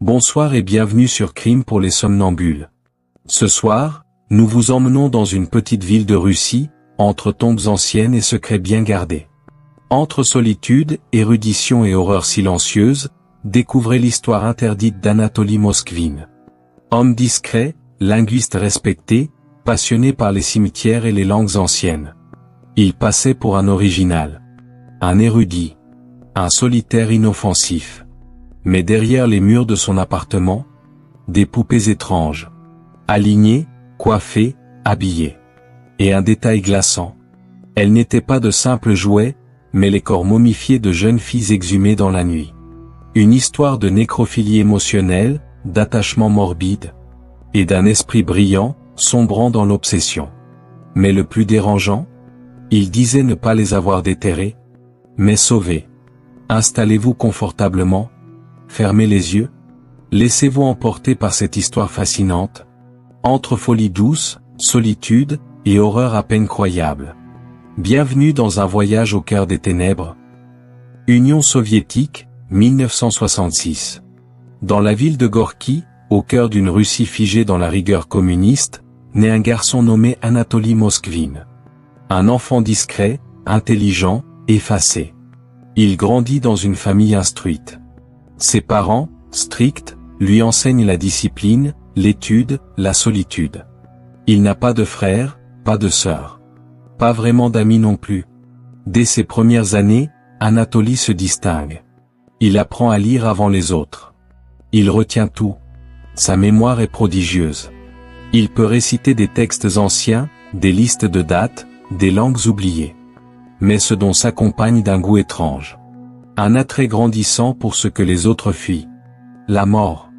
Bonsoir et bienvenue sur Crime pour les somnambules. Ce soir, nous vous emmenons dans une petite ville de Russie, entre tombes anciennes et secrets bien gardés. Entre solitude, érudition et horreur silencieuse, découvrez l'histoire interdite d'Anatoly Moskvin. Homme discret, linguiste respecté, passionné par les cimetières et les langues anciennes. Il passait pour un original, un érudit, un solitaire inoffensif. Mais derrière les murs de son appartement, des poupées étranges, alignées, coiffées, habillées. Et un détail glaçant. Elles n'étaient pas de simples jouets, mais les corps momifiés de jeunes filles exhumées dans la nuit. Une histoire de nécrophilie émotionnelle, d'attachement morbide, et d'un esprit brillant, sombrant dans l'obsession. Mais le plus dérangeant, il disait ne pas les avoir déterrés, mais sauvés. Installez-vous confortablement, fermez les yeux, laissez-vous emporter par cette histoire fascinante, entre folie douce, solitude, et horreur à peine croyable. Bienvenue dans un voyage au cœur des ténèbres. Union soviétique, 1966. Dans la ville de Gorki, au cœur d'une Russie figée dans la rigueur communiste, naît un garçon nommé Anatoly Moskvin. Un enfant discret, intelligent, effacé. Il grandit dans une famille instruite. Ses parents, stricts, lui enseignent la discipline, l'étude, la solitude. Il n'a pas de frères, pas de sœurs. Pas vraiment d'amis non plus. Dès ses premières années, Anatoly se distingue. Il apprend à lire avant les autres. Il retient tout. Sa mémoire est prodigieuse. Il peut réciter des textes anciens, des listes de dates, des langues oubliées. Mais ce dont s'accompagne d'un goût étrange. Un attrait grandissant pour ce que les autres fuient. La mort.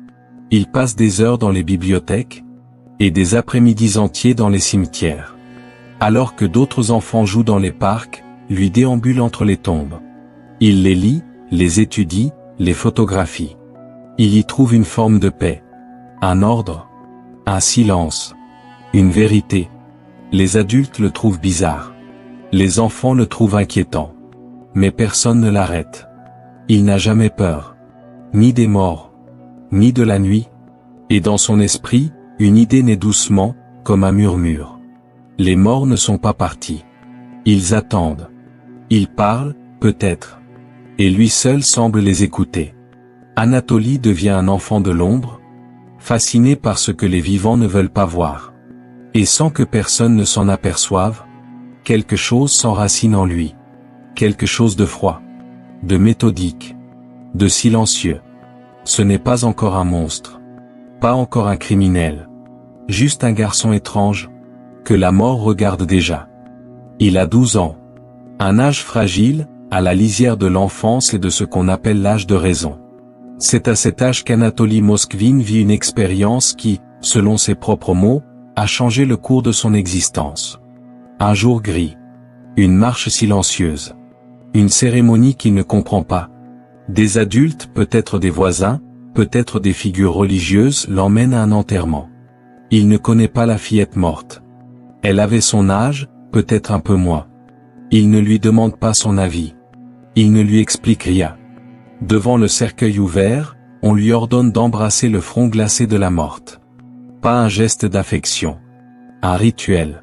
Il passe des heures dans les bibliothèques, et des après-midi entiers dans les cimetières. Alors que d'autres enfants jouent dans les parcs, lui déambule entre les tombes. Il les lit, les étudie, les photographie. Il y trouve une forme de paix, un ordre, un silence, une vérité. Les adultes le trouvent bizarre. Les enfants le trouvent inquiétant. Mais personne ne l'arrête. Il n'a jamais peur, ni des morts, ni de la nuit. Et dans son esprit, une idée naît doucement, comme un murmure. Les morts ne sont pas partis. Ils attendent. Ils parlent, peut-être. Et lui seul semble les écouter. Anatoly devient un enfant de l'ombre, fasciné par ce que les vivants ne veulent pas voir. Et sans que personne ne s'en aperçoive, quelque chose s'enracine en lui. Quelque chose de froid, de méthodique, de silencieux. Ce n'est pas encore un monstre. Pas encore un criminel. Juste un garçon étrange, que la mort regarde déjà. Il a 12 ans. Un âge fragile, à la lisière de l'enfance et de ce qu'on appelle l'âge de raison. C'est à cet âge qu'Anatoly Moskvin vit une expérience qui, selon ses propres mots, a changé le cours de son existence. Un jour gris. Une marche silencieuse. Une cérémonie qu'il ne comprend pas. Des adultes, peut-être des voisins, peut-être des figures religieuses l'emmènent à un enterrement. Il ne connaît pas la fillette morte. Elle avait son âge, peut-être un peu moins. Il ne lui demande pas son avis. Il ne lui explique rien. Devant le cercueil ouvert, on lui ordonne d'embrasser le front glacé de la morte. Pas un geste d'affection. Un rituel.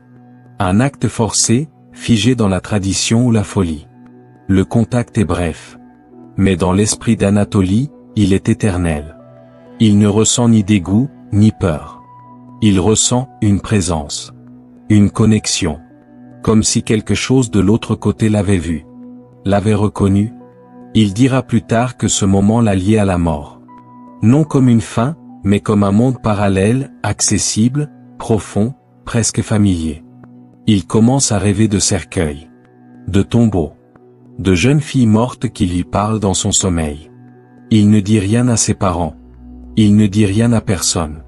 Un acte forcé, figé dans la tradition ou la folie. Le contact est bref. Mais dans l'esprit d'Anatoly, il est éternel. Il ne ressent ni dégoût, ni peur. Il ressent une présence. Une connexion. Comme si quelque chose de l'autre côté l'avait vu. L'avait reconnu. Il dira plus tard que ce moment l'a lié à la mort. Non comme une fin, mais comme un monde parallèle, accessible, profond, presque familier. Il commence à rêver de cercueils. De tombeaux. De jeunes filles mortes qui lui parlent dans son sommeil. Il ne dit rien à ses parents. Il ne dit rien à personne.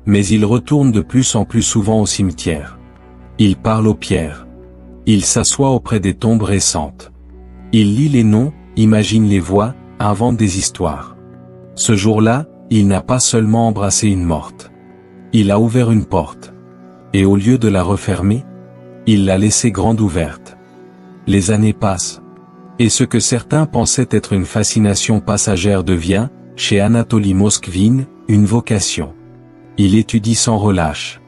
Mais il retourne de plus en plus souvent au cimetière. Il parle aux pierres. Il s'assoit auprès des tombes récentes. Il lit les noms, imagine les voix, invente des histoires. Ce jour-là, il n'a pas seulement embrassé une morte. Il a ouvert une porte. Et au lieu de la refermer, il l'a laissée grande ouverte. Les années passent. Et ce que certains pensaient être une fascination passagère devient, chez Anatoly Moskvin, une vocation. Il étudie sans relâche.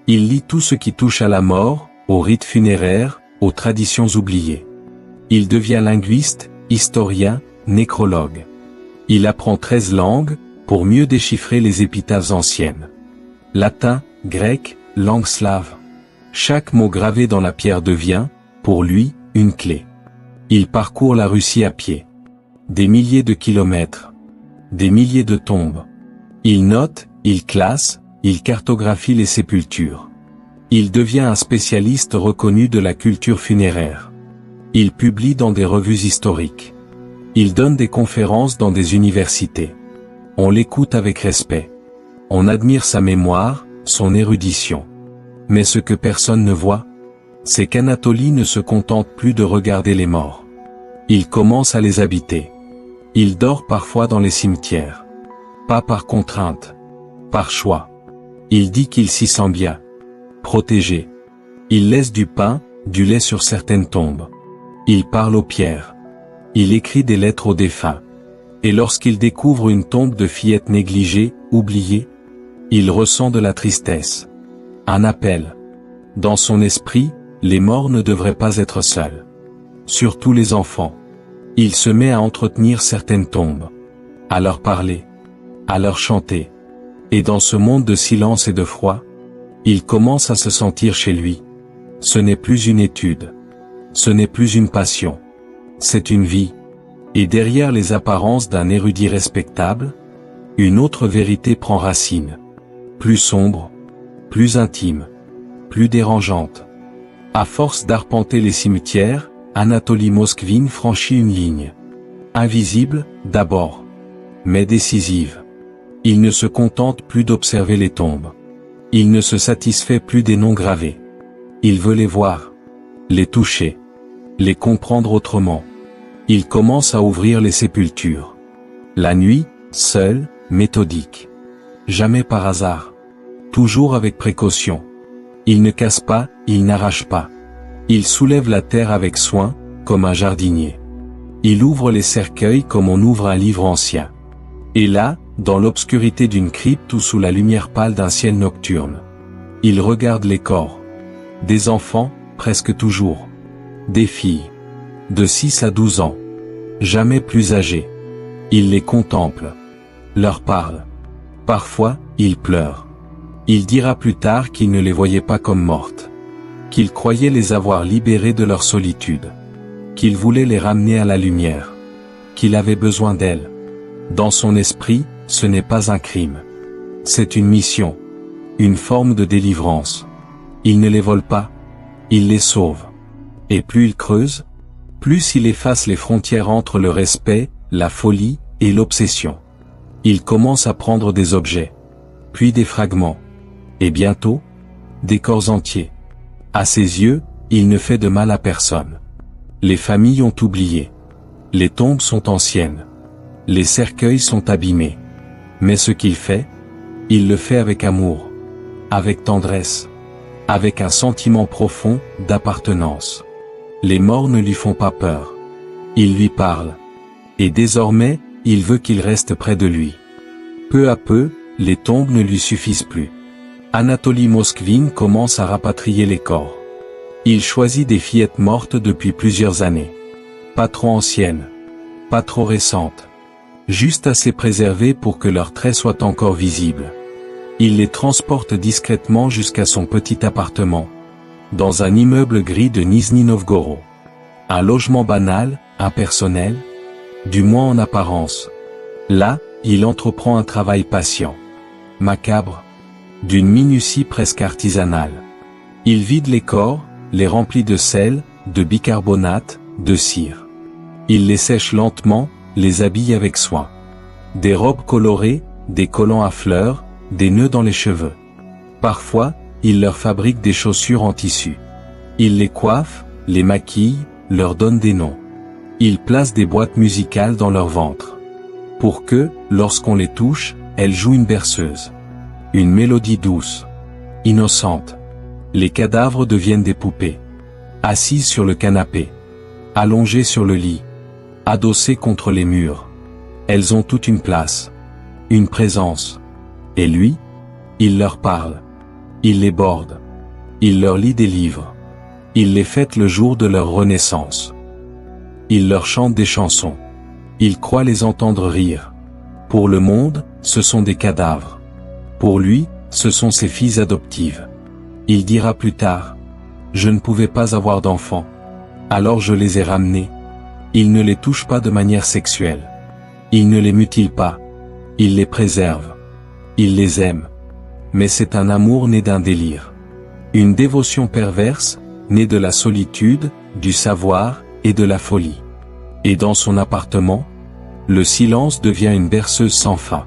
Il lit tout ce qui touche à la mort, aux rites funéraires, aux traditions oubliées. Il devient linguiste, historien, nécrologue. Il apprend 13 langues, pour mieux déchiffrer les épitaphes anciennes. Latin, grec, langue slave. Chaque mot gravé dans la pierre devient, pour lui, une clé. Il parcourt la Russie à pied. Des milliers de kilomètres. Des milliers de tombes. Il note, il classe, il cartographie les sépultures. Il devient un spécialiste reconnu de la culture funéraire. Il publie dans des revues historiques. Il donne des conférences dans des universités. On l'écoute avec respect. On admire sa mémoire, son érudition. Mais ce que personne ne voit, c'est qu'Anatoly ne se contente plus de regarder les morts. Il commence à les habiter. Il dort parfois dans les cimetières. Pas par contrainte. Par choix. Il dit qu'il s'y sent bien. Protégé. Il laisse du pain, du lait sur certaines tombes. Il parle aux pierres. Il écrit des lettres aux défunts. Et lorsqu'il découvre une tombe de fillette négligée, oubliée, il ressent de la tristesse. Un appel. Dans son esprit, les morts ne devraient pas être seuls. Surtout les enfants. Il se met à entretenir certaines tombes. À leur parler. À leur chanter. Et dans ce monde de silence et de froid, il commence à se sentir chez lui. Ce n'est plus une étude. Ce n'est plus une passion. C'est une vie. Et derrière les apparences d'un érudit respectable, une autre vérité prend racine. Plus sombre, plus intime, plus dérangeante. À force d'arpenter les cimetières, Anatoly Moskvin franchit une ligne. Invisible, d'abord. Mais décisive. Il ne se contente plus d'observer les tombes. Il ne se satisfait plus des noms gravés. Il veut les voir. Les toucher. Les comprendre autrement. Il commence à ouvrir les sépultures. La nuit, seul, méthodique. Jamais par hasard. Toujours avec précaution. Il ne casse pas, il n'arrache pas. Il soulève la terre avec soin, comme un jardinier. Il ouvre les cercueils comme on ouvre un livre ancien. Et là, dans l'obscurité d'une crypte ou sous la lumière pâle d'un ciel nocturne, il regarde les corps. Des enfants, presque toujours. Des filles. De 6 à 12 ans. Jamais plus âgés. Il les contemple. Leur parle. Parfois, il pleure. Il dira plus tard qu'il ne les voyait pas comme mortes. Qu'il croyait les avoir libérées de leur solitude. Qu'il voulait les ramener à la lumière. Qu'il avait besoin d'elles. Dans son esprit, ce n'est pas un crime. C'est une mission. Une forme de délivrance. Il ne les vole pas. Il les sauve. Et plus il creuse, plus il efface les frontières entre le respect, la folie, et l'obsession. Il commence à prendre des objets. Puis des fragments. Et bientôt, des corps entiers. À ses yeux, il ne fait de mal à personne. Les familles ont oublié. Les tombes sont anciennes. Les cercueils sont abîmés. Mais ce qu'il fait, il le fait avec amour. Avec tendresse. Avec un sentiment profond d'appartenance. Les morts ne lui font pas peur. Il lui parle. Et désormais, il veut qu'il reste près de lui. Peu à peu, les tombes ne lui suffisent plus. Anatoly Moskvin commence à rapatrier les corps. Il choisit des fillettes mortes depuis plusieurs années. Pas trop anciennes. Pas trop récentes. Juste assez préservées pour que leurs traits soient encore visibles. Il les transporte discrètement jusqu'à son petit appartement. Dans un immeuble gris de Nizhny Novgorod. Un logement banal, impersonnel, du moins en apparence. Là, il entreprend un travail patient. Macabre. D'une minutie presque artisanale. Il vide les corps, les remplit de sel, de bicarbonate, de cire. Il les sèche lentement, les habille avec soin. Des robes colorées, des collants à fleurs, des nœuds dans les cheveux. Parfois, il leur fabrique des chaussures en tissu. Il les coiffe, les maquille, leur donne des noms. Il place des boîtes musicales dans leur ventre. Pour que, lorsqu'on les touche, elles jouent une berceuse. Une mélodie douce. Innocente. Les cadavres deviennent des poupées. Assises sur le canapé. Allongées sur le lit. Adossées contre les murs. Elles ont toute une place. une présence. Et lui, il leur parle. Il les borde. Il leur lit des livres. Il les fête le jour de leur renaissance. Il leur chante des chansons. Il croit les entendre rire. Pour le monde, ce sont des cadavres. Pour lui, ce sont ses filles adoptives. Il dira plus tard: je ne pouvais pas avoir d'enfants. Alors je les ai ramenés. Il ne les touche pas de manière sexuelle. Il ne les mutile pas. Il les préserve. Il les aime. Mais c'est un amour né d'un délire. Une dévotion perverse, née de la solitude, du savoir, et de la folie. Et dans son appartement, le silence devient une berceuse sans fin.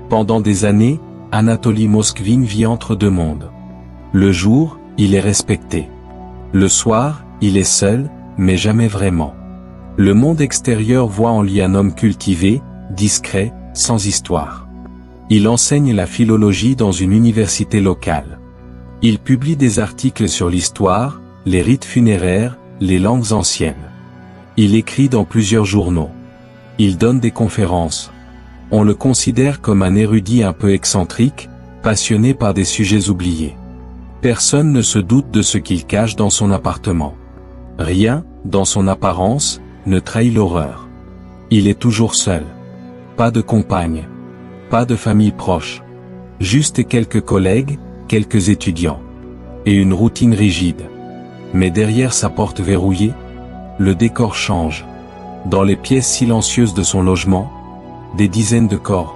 Pendant des années, Anatoly Moskvin vit entre deux mondes. Le jour, il est respecté. Le soir, il est seul, mais jamais vraiment. Le monde extérieur voit en lui un homme cultivé, discret, sans histoire. Il enseigne la philologie dans une université locale. Il publie des articles sur l'histoire, les rites funéraires, les langues anciennes. Il écrit dans plusieurs journaux. Il donne des conférences. On le considère comme un érudit un peu excentrique, passionné par des sujets oubliés. Personne ne se doute de ce qu'il cache dans son appartement. Rien, dans son apparence, ne trahit l'horreur. Il est toujours seul. Pas de compagne. Pas de famille proche. Juste quelques collègues, quelques étudiants. Et une routine rigide. Mais derrière sa porte verrouillée, le décor change. Dans les pièces silencieuses de son logement, des dizaines de corps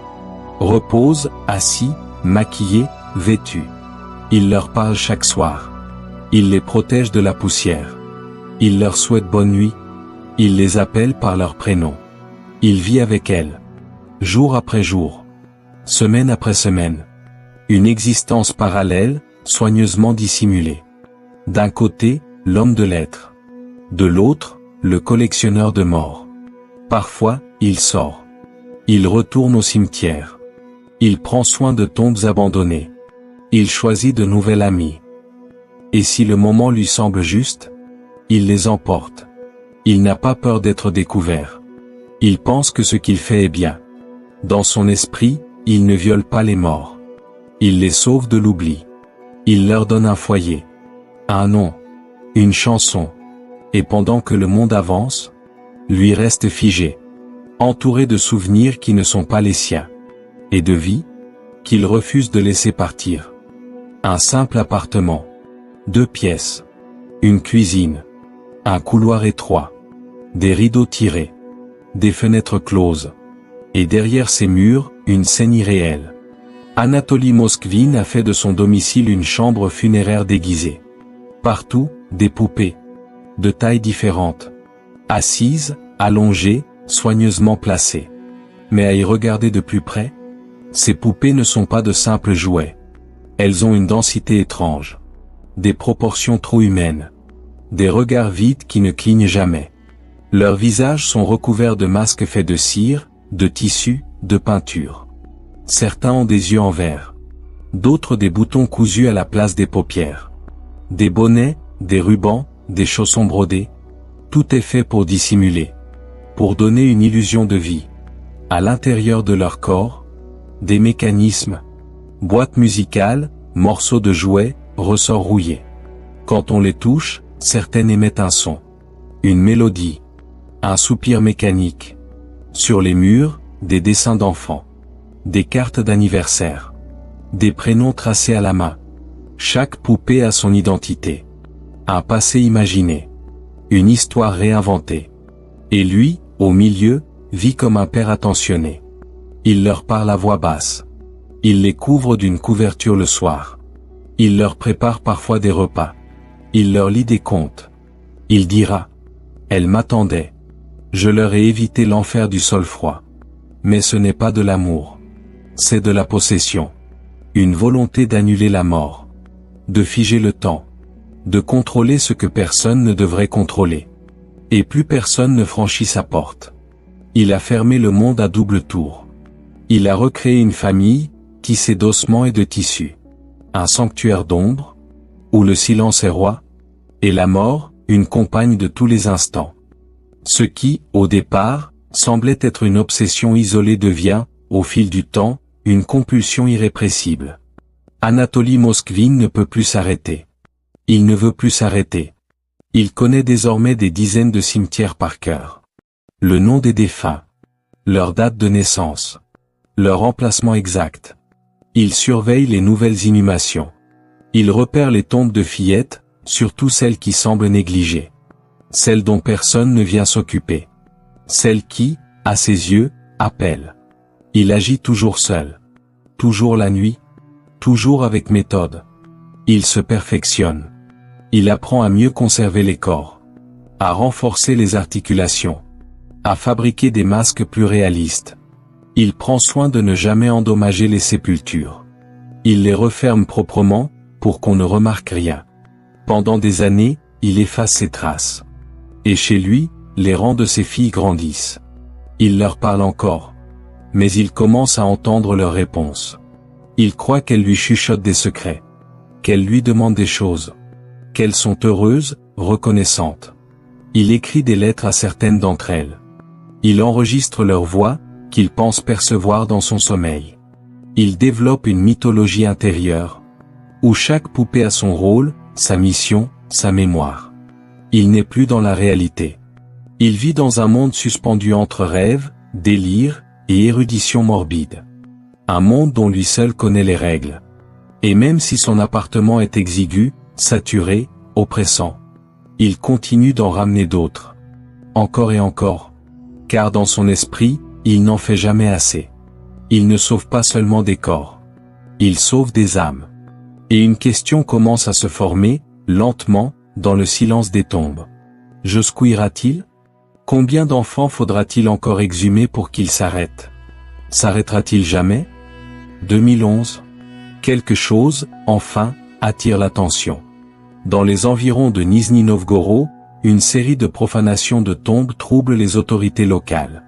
reposent, assis, maquillés, vêtus. Il leur parle chaque soir. Il les protège de la poussière. Il leur souhaite bonne nuit. Il les appelle par leur prénom. Il vit avec elles. Jour après jour. Semaine après semaine. Une existence parallèle, soigneusement dissimulée. D'un côté, l'homme de lettres. De l'autre, le collectionneur de morts. Parfois, il sort. Il retourne au cimetière. Il prend soin de tombes abandonnées. Il choisit de nouvelles amies. Et si le moment lui semble juste, il les emporte. Il n'a pas peur d'être découvert. Il pense que ce qu'il fait est bien. Dans son esprit, il ne viole pas les morts. Il les sauve de l'oubli. Il leur donne un foyer. Un nom. Une chanson. Et pendant que le monde avance, lui reste figé. Entouré de souvenirs qui ne sont pas les siens. Et de vie, qu'il refuse de laisser partir. Un simple appartement. 2 pièces. Une cuisine. Un couloir étroit. Des rideaux tirés. Des fenêtres closes. Et derrière ces murs, une scène irréelle. Anatoly Moskvin a fait de son domicile une chambre funéraire déguisée. Partout, des poupées. De tailles différentes. Assises, allongées, soigneusement placées. Mais à y regarder de plus près, ces poupées ne sont pas de simples jouets. Elles ont une densité étrange. Des proportions trop humaines. Des regards vides qui ne clignent jamais. Leurs visages sont recouverts de masques faits de cire, de tissu, de peinture. Certains ont des yeux en verre. D'autres des boutons cousus à la place des paupières. Des bonnets, des rubans, des chaussons brodés. Tout est fait pour dissimuler. Pour donner une illusion de vie. À l'intérieur de leur corps, des mécanismes. Boîtes musicales, morceaux de jouets, ressorts rouillés. Quand on les touche, certaines émettent un son. Une mélodie. Un soupir mécanique. Sur les murs, des dessins d'enfants. Des cartes d'anniversaire. Des prénoms tracés à la main. Chaque poupée a son identité. Un passé imaginé. Une histoire réinventée. Et lui, au milieu, vit comme un père attentionné. Il leur parle à voix basse. Il les couvre d'une couverture le soir. Il leur prépare parfois des repas. Il leur lit des contes. Il dira: elle m'attendait. Je leur ai évité l'enfer du sol froid. Mais ce n'est pas de l'amour. C'est de la possession. Une volonté d'annuler la mort. De figer le temps. De contrôler ce que personne ne devrait contrôler. Et plus personne ne franchit sa porte. Il a fermé le monde à double tour. Il a recréé une famille, tissée d'ossements et de tissus. Un sanctuaire d'ombre, où le silence est roi, et la mort, une compagne de tous les instants. Ce qui, au départ, semblait être une obsession isolée devient, au fil du temps, une compulsion irrépressible. Anatoly Moskvin ne peut plus s'arrêter. Il ne veut plus s'arrêter. Il connaît désormais des dizaines de cimetières par cœur. Le nom des défunts. Leur date de naissance. Leur emplacement exact. Il surveille les nouvelles inhumations. Il repère les tombes de fillettes, surtout celles qui semblent négligées. Celles dont personne ne vient s'occuper. Celles qui, à ses yeux, appellent. Il agit toujours seul. Toujours la nuit. Toujours avec méthode. Il se perfectionne. Il apprend à mieux conserver les corps. À renforcer les articulations. À fabriquer des masques plus réalistes. Il prend soin de ne jamais endommager les sépultures. Il les referme proprement, pour qu'on ne remarque rien. Pendant des années, il efface ses traces. Et chez lui, les rangs de ses filles grandissent. Il leur parle encore. Mais il commence à entendre leurs réponses. Il croit qu'elles lui chuchotent des secrets. Qu'elles lui demandent des choses. Qu'elles sont heureuses, reconnaissantes. Il écrit des lettres à certaines d'entre elles. Il enregistre leur voix, qu'il pense percevoir dans son sommeil. Il développe une mythologie intérieure, où chaque poupée a son rôle, sa mission, sa mémoire. Il n'est plus dans la réalité. Il vit dans un monde suspendu entre rêve, délire, et érudition morbide. Un monde dont lui seul connaît les règles. Et même si son appartement est exigu, saturé, oppressant, il continue d'en ramener d'autres. Encore et encore. Car dans son esprit, il n'en fait jamais assez. Il ne sauve pas seulement des corps. Il sauve des âmes. Et une question commence à se former, lentement, dans le silence des tombes. Josquillera-t-il? Combien d'enfants faudra-t-il encore exhumer pour qu'il s'arrête? S'arrêtera-t-il jamais? 2011. Quelque chose, enfin, attire l'attention. Dans les environs de Nizhny Novgorod, une série de profanations de tombes trouble les autorités locales.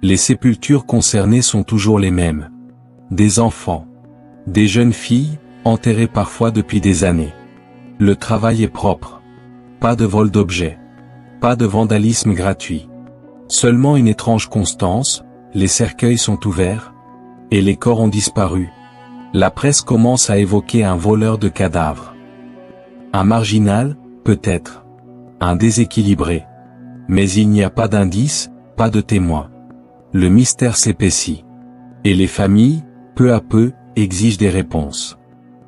Les sépultures concernées sont toujours les mêmes. Des enfants. Des jeunes filles, enterrées parfois depuis des années. Le travail est propre. Pas de vol d'objets. Pas de vandalisme gratuit. Seulement une étrange constance, les cercueils sont ouverts, et les corps ont disparu. La presse commence à évoquer un voleur de cadavres. Un marginal, peut-être. Un déséquilibré. Mais il n'y a pas d'indice, pas de témoin. Le mystère s'épaissit. Et les familles, peu à peu, exigent des réponses.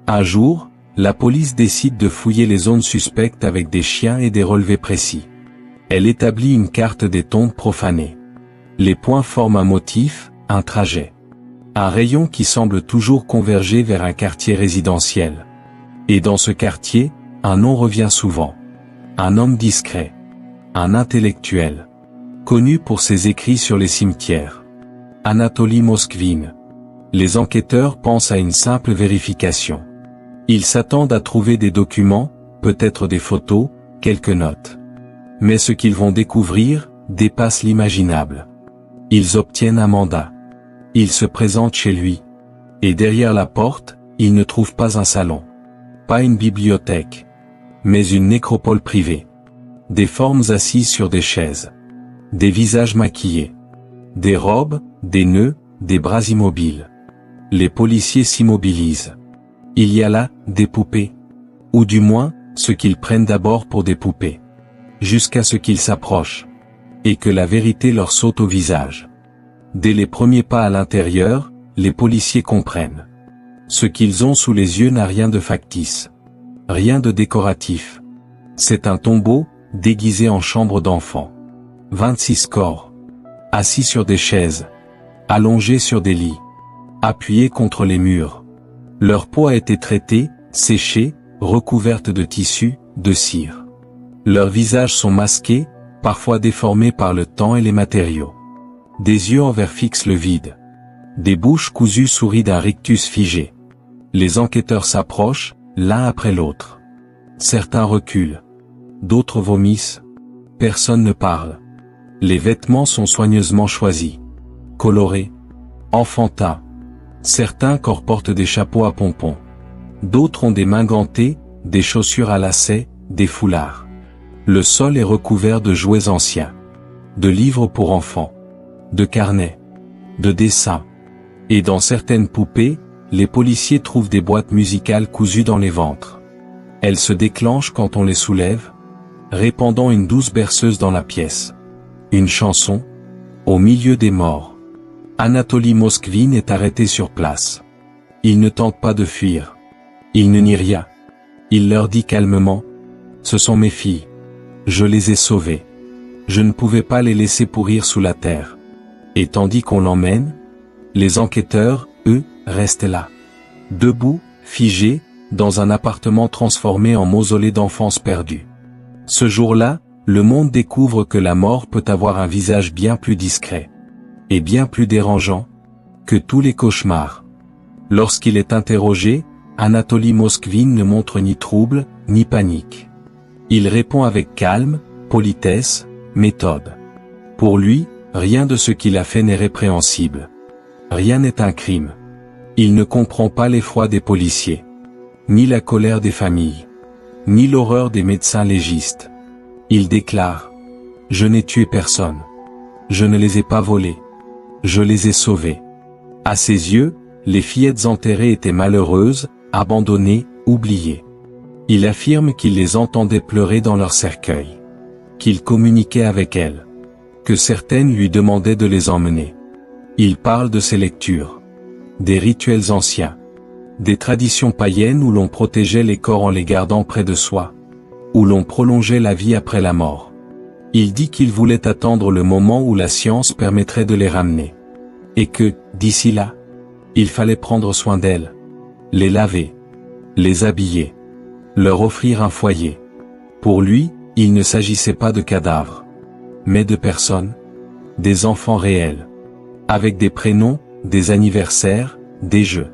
Un jour, la police décide de fouiller les zones suspectes avec des chiens et des relevés précis. Elle établit une carte des tombes profanées. Les points forment un motif, un trajet. Un rayon qui semble toujours converger vers un quartier résidentiel. Et dans ce quartier, un nom revient souvent. Un homme discret. Un intellectuel. Connu pour ses écrits sur les cimetières. Anatoly Moskvin. Les enquêteurs pensent à une simple vérification. Ils s'attendent à trouver des documents, peut-être des photos, quelques notes. Mais ce qu'ils vont découvrir, dépasse l'imaginable. Ils obtiennent un mandat. Ils se présentent chez lui. Et derrière la porte, ils ne trouvent pas un salon. Pas une bibliothèque. Mais une nécropole privée. Des formes assises sur des chaises. Des visages maquillés. Des robes, des nœuds, des bras immobiles. Les policiers s'immobilisent. Il y a là, des poupées. Ou du moins, ce qu'ils prennent d'abord pour des poupées. Jusqu'à ce qu'ils s'approchent. Et que la vérité leur saute au visage. Dès les premiers pas à l'intérieur, les policiers comprennent. Ce qu'ils ont sous les yeux n'a rien de factice. Rien de décoratif. C'est un tombeau, déguisé en chambre d'enfant. 26 corps. Assis sur des chaises. Allongés sur des lits. Appuyés contre les murs. Leur peau a été traitée, séchée, recouverte de tissu, de cire. Leurs visages sont masqués, parfois déformés par le temps et les matériaux. Des yeux en verre fixent le vide. Des bouches cousues sourient d'un rictus figé. Les enquêteurs s'approchent, l'un après l'autre. Certains reculent. D'autres vomissent. Personne ne parle. Les vêtements sont soigneusement choisis. Colorés. Enfantins. Certains corps portent des chapeaux à pompons. D'autres ont des mains gantées, des chaussures à lacets, des foulards. Le sol est recouvert de jouets anciens. De livres pour enfants. De carnets. De dessins. Et dans certaines poupées, les policiers trouvent des boîtes musicales cousues dans les ventres. Elles se déclenchent quand on les soulève, répandant une douce berceuse dans la pièce. Une chanson, au milieu des morts. Anatoly Moskvin est arrêté sur place. Il ne tente pas de fuir. Il ne nie rien. Il leur dit calmement, « Ce sont mes filles. Je les ai sauvées. Je ne pouvais pas les laisser pourrir sous la terre. » Et tandis qu'on l'emmène, les enquêteurs, eux, restent là. Debout, figés, dans un appartement transformé en mausolée d'enfance perdue. Ce jour-là, le monde découvre que la mort peut avoir un visage bien plus discret. Et bien plus dérangeant, que tous les cauchemars. Lorsqu'il est interrogé, Anatoly Moskvin ne montre ni trouble, ni panique. Il répond avec calme, politesse, méthode. Pour lui, rien de ce qu'il a fait n'est répréhensible. Rien n'est un crime. Il ne comprend pas l'effroi des policiers, ni la colère des familles, ni l'horreur des médecins légistes. Il déclare, « Je n'ai tué personne. Je ne les ai pas volés. Je les ai sauvés. » À ses yeux, les fillettes enterrées étaient malheureuses, abandonnées, oubliées. Il affirme qu'il les entendait pleurer dans leur cercueil, qu'il communiquait avec elles, que certaines lui demandaient de les emmener. Il parle de ses lectures, des rituels anciens, des traditions païennes où l'on protégeait les corps en les gardant près de soi, où l'on prolongeait la vie après la mort. Il dit qu'il voulait attendre le moment où la science permettrait de les ramener. Et que, d'ici là, il fallait prendre soin d'elles, les laver, les habiller, leur offrir un foyer. Pour lui, il ne s'agissait pas de cadavres, mais de personnes, des enfants réels, avec des prénoms, des anniversaires, des jeux,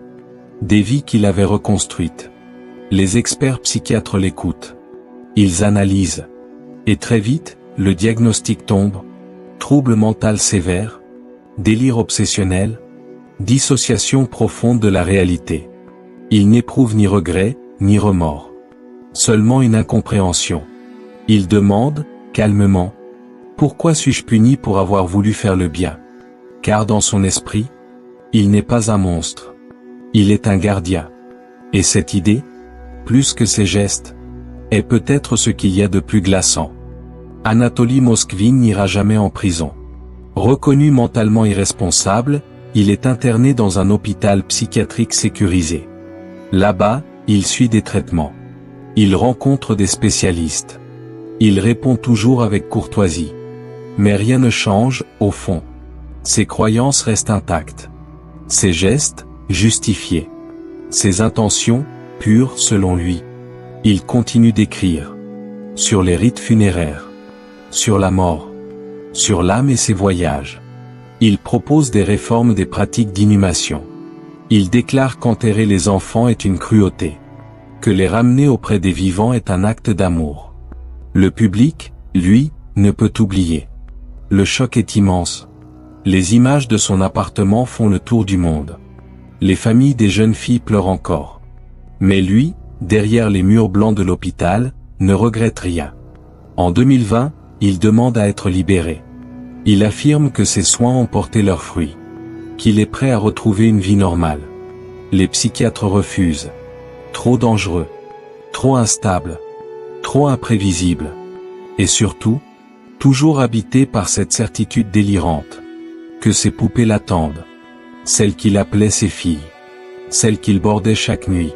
des vies qu'il avait reconstruites. Les experts psychiatres l'écoutent. Ils analysent. Et très vite, le diagnostic tombe. Trouble mental sévère, délire obsessionnel, dissociation profonde de la réalité. Il n'éprouve ni regret, ni remords. Seulement une incompréhension. Il demande, calmement, « Pourquoi suis-je puni pour avoir voulu faire le bien ?» Car dans son esprit, il n'est pas un monstre. Il est un gardien. Et cette idée, plus que ses gestes, est peut-être ce qu'il y a de plus glaçant. Anatoly Moskvin n'ira jamais en prison. Reconnu mentalement irresponsable, il est interné dans un hôpital psychiatrique sécurisé. Là-bas, il suit des traitements. Il rencontre des spécialistes. Il répond toujours avec courtoisie. Mais rien ne change, au fond. Ses croyances restent intactes. Ses gestes, justifiés. Ses intentions, pures selon lui. Il continue d'écrire. Sur les rites funéraires. Sur la mort. Sur l'âme et ses voyages. Il propose des réformes des pratiques d'inhumation. Il déclare qu'enterrer les enfants est une cruauté. Que les ramener auprès des vivants est un acte d'amour. Le public, lui, ne peut oublier. Le choc est immense. Les images de son appartement font le tour du monde. Les familles des jeunes filles pleurent encore. Mais lui, derrière les murs blancs de l'hôpital, ne regrette rien. En 2020, il demande à être libéré. Il affirme que ses soins ont porté leurs fruits. Qu'il est prêt à retrouver une vie normale. Les psychiatres refusent. Trop dangereux. Trop instable. Trop imprévisible. Et surtout, toujours habité par cette certitude délirante. Que ses poupées l'attendent. Celles qu'il appelait ses filles. Celles qu'il bordait chaque nuit.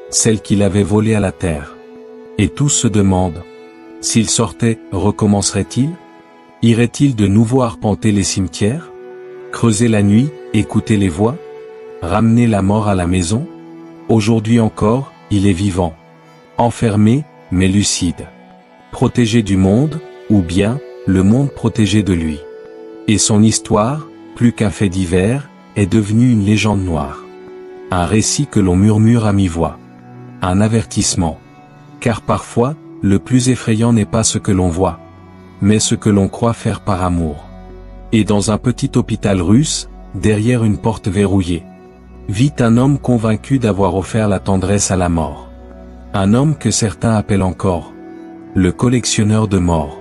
Celles qu'il avait volées à la terre. Et tous se demandent. S'il sortait, recommencerait-il? Irait-il de nouveau arpenter les cimetières? Creuser la nuit, écouter les voix? Ramener la mort à la maison? Aujourd'hui encore, il est vivant. Enfermé, mais lucide. Protégé du monde, ou bien, le monde protégé de lui. Et son histoire, plus qu'un fait divers, est devenue une légende noire. Un récit que l'on murmure à mi-voix. Un avertissement. Car parfois, le plus effrayant n'est pas ce que l'on voit, mais ce que l'on croit faire par amour. Et dans un petit hôpital russe, derrière une porte verrouillée, vit un homme convaincu d'avoir offert la tendresse à la mort. Un homme que certains appellent encore le collectionneur de morts.